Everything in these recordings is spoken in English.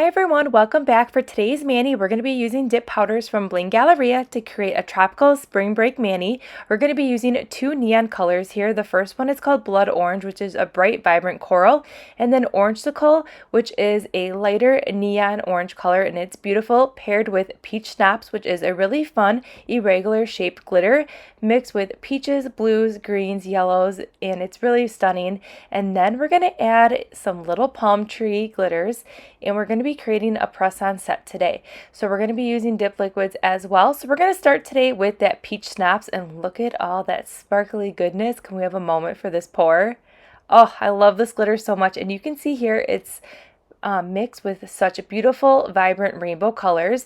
Hi everyone, welcome back. For today's mani, we're going to be using dip powders from Bling Galleria to create a tropical spring break mani. We're going to be using two neon colors here. The first one is called Blood Orange, which is a bright, vibrant coral, and then Orangesicle, which is a lighter neon orange color, and it's beautiful, paired with Peach Schnapps, which is a really fun, irregular shaped glitter, mixed with peaches, blues, greens, yellows, and it's really stunning. And then we're going to add some little palm tree glitters, and we're going to be creating a press-on set today. So we're going to be using dip liquids as well. So we're going to start today with that Peach Schnapps, and look at all that sparkly goodness. Can we have a moment for this pour? Oh, I love this glitter so much, and you can see here it's mixed with such beautiful, vibrant rainbow colors.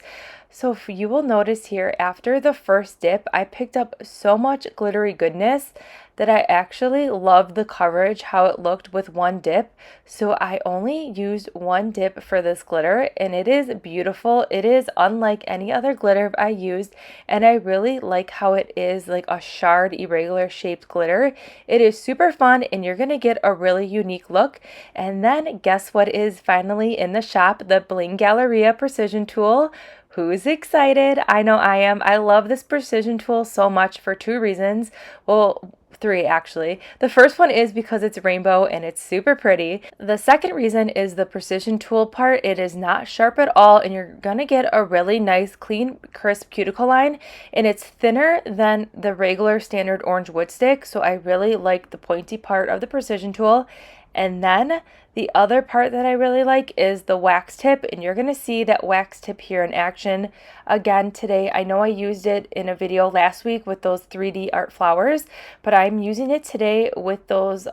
So you will notice here, after the first dip, I picked up so much glittery goodness that I actually loved the coverage, how it looked with one dip. So I only used one dip for this glitter, and it is beautiful. It is unlike any other glitter I used, and I really like how it is like a shard, irregular shaped glitter. It is super fun, and you're gonna get a really unique look. And then guess what is finally in the shop? The Bling Galleria precision tool. Who's excited? I know I am. I love this precision tool so much for two reasons. Well, three actually. The first one is because it's rainbow and it's super pretty. The second reason is the precision tool part. It is not sharp at all, and you're gonna get a really nice, clean, crisp cuticle line, and it's thinner than the regular standard orange wood stick. So I really like the pointy part of the precision tool. And then the other part that I really like is the wax tip, and you're going to see that wax tip here in action again today. I know I used it in a video last week with those 3D art flowers, but I'm using it today with those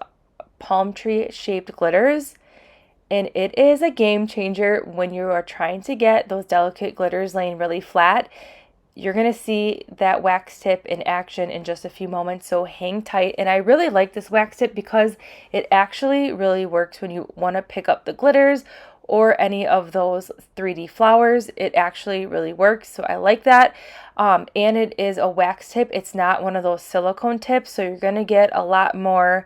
palm tree shaped glitters. And it is a game changer when you are trying to get those delicate glitters laying really flat. You're going to see that wax tip in action in just a few moments, so hang tight. And I really like this wax tip because it actually really works when you want to pick up the glitters or any of those 3D flowers. It actually really works, so I like that. And it is a wax tip. It's not one of those silicone tips, so you're going to get a lot more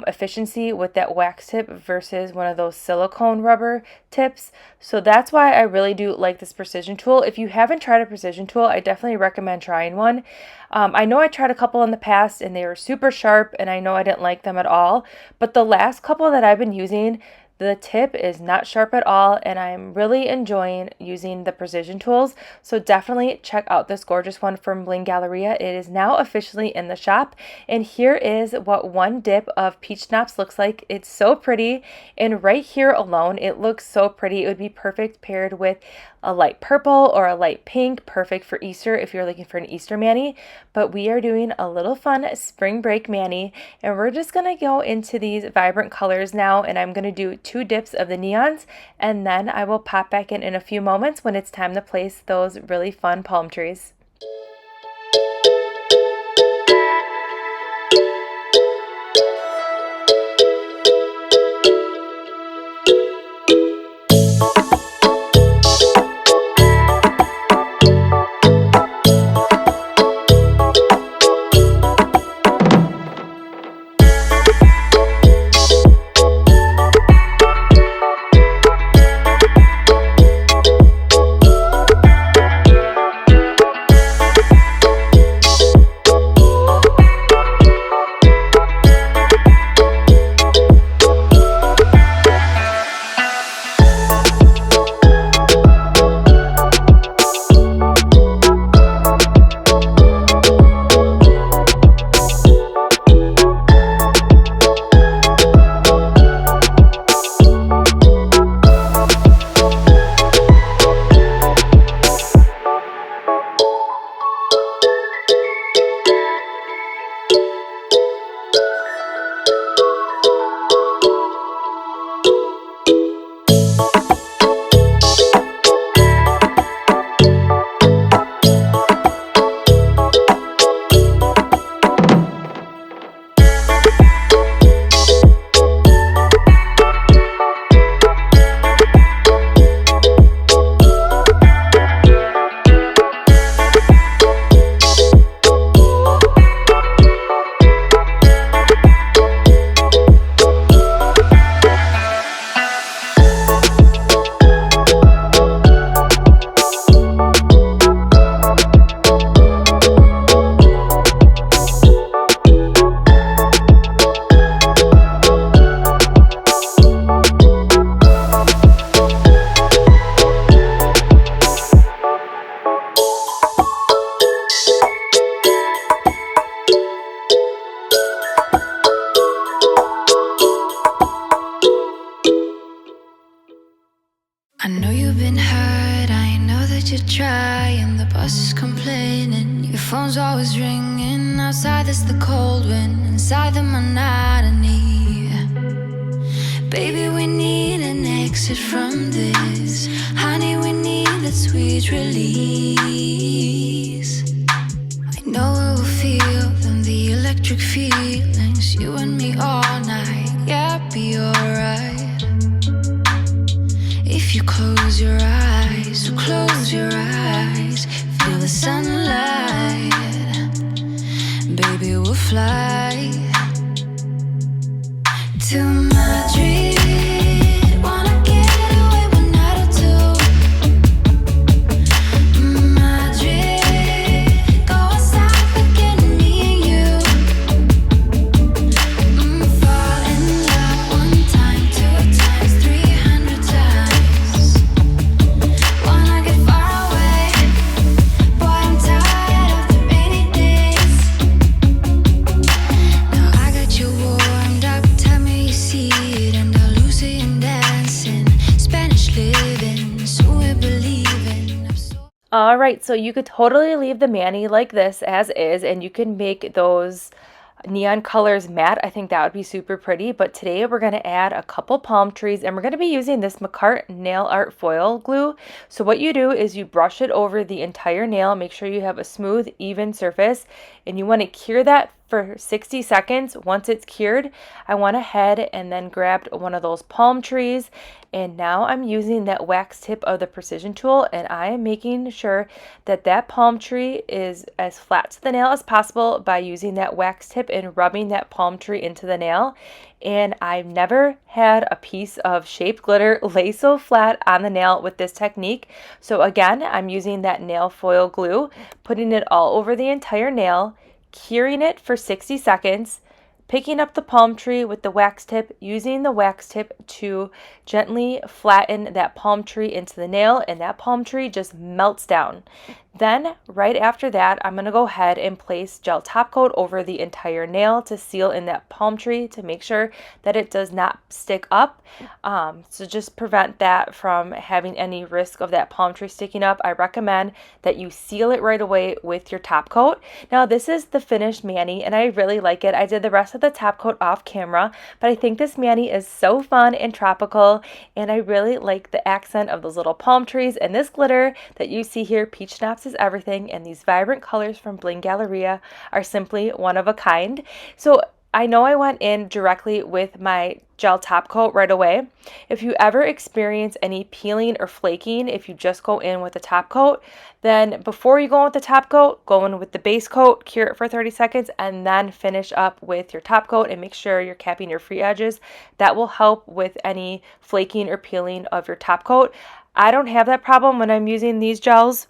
efficiency with that wax tip versus one of those silicone rubber tips. So that's why I really do like this precision tool. If you haven't tried a precision tool, I definitely recommend trying one. I know I tried a couple in the past and they were super sharp, and I know I didn't like them at all, but the last couple that I've been using, the tip is not sharp at all, and I'm really enjoying using the precision tools. So definitely check out this gorgeous one from Bling Galleria. It is now officially in the shop, and here is what one dip of Peach Schnapps looks like. It's so pretty, and right here alone it looks so pretty. It would be perfect paired with a light purple or a light pink, perfect for Easter if you're looking for an Easter mani. But we are doing a little fun spring break mani, and we're just gonna go into these vibrant colors now, and I'm gonna do two dips of the neons, and then I will pop back in a few moments when it's time to place those really fun palm trees. is the cold wind inside the monotony. Baby, we need an exit from this. Honey, we need that sweet release. I know we will feel them, the electric feelings. You and me all night, yeah, be alright. If you close your eyes, so close your eyes. Feel the sunlight. Baby, we'll fly to Madrid. Wanna get away one night or two. Madrid, go outside, forgetting me and you. Fall in love one time, 2 times, 300 times. Wanna get far away, boy, I'm tired of the rainy days. Now I got you warmed up, tell me you see it. And Andalusian dancing, Spanish living, so we believe in. All right, so you could totally leave the mani like this as is, and you can make those neon colors matte. I think that would be super pretty, but today we're going to add a couple palm trees, and we're going to be using this Makartt nail art foil glue. So what you do is you brush it over the entire nail, make sure you have a smooth, even surface, and you want to cure that for 60 seconds. Once it's cured, I went ahead and then grabbed one of those palm trees, and now I'm using that wax tip of the precision tool, and I am making sure that that palm tree is as flat to the nail as possible by using that wax tip and rubbing that palm tree into the nail. And I've never had a piece of shaped glitter lay so flat on the nail with this technique. So again, I'm using that nail foil glue, putting it all over the entire nail, curing it for 60 seconds, picking up the palm tree with the wax tip, using the wax tip to gently flatten that palm tree into the nail, and that palm tree just melts down. Then right after that, I'm going to go ahead and place gel top coat over the entire nail to seal in that palm tree to make sure that it does not stick up. So just prevent that from having any risk of that palm tree sticking up, I recommend that you seal it right away with your top coat. Now this is the finished mani, and I really like it. I did the rest of the top coat off camera, but I think this mani is so fun and tropical, and I really like the accent of those little palm trees and this glitter that you see here. Peach Schnapps is everything, and these vibrant colors from Bling Galleria are simply one of a kind. So I know I went in directly with my gel top coat right away. If you ever experience any peeling or flaking, if you just go in with the top coat, then before you go in with the top coat, go in with the base coat, cure it for 30 seconds, and then finish up with your top coat and make sure you're capping your free edges. That will help with any flaking or peeling of your top coat. I don't have that problem when I'm using these gels.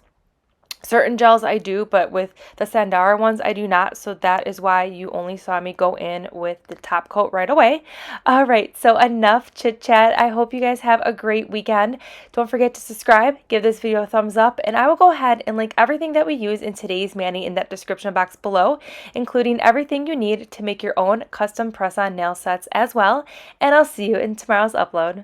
Certain gels I do, but with the Sundara ones I do not, so that is why you only saw me go in with the top coat right away. All right, so enough chit chat. I hope you guys have a great weekend. Don't forget to subscribe, give this video a thumbs up, and I will go ahead and link everything that we use in today's mani in that description box below, including everything you need to make your own custom press-on nail sets as well, and I'll see you in tomorrow's upload.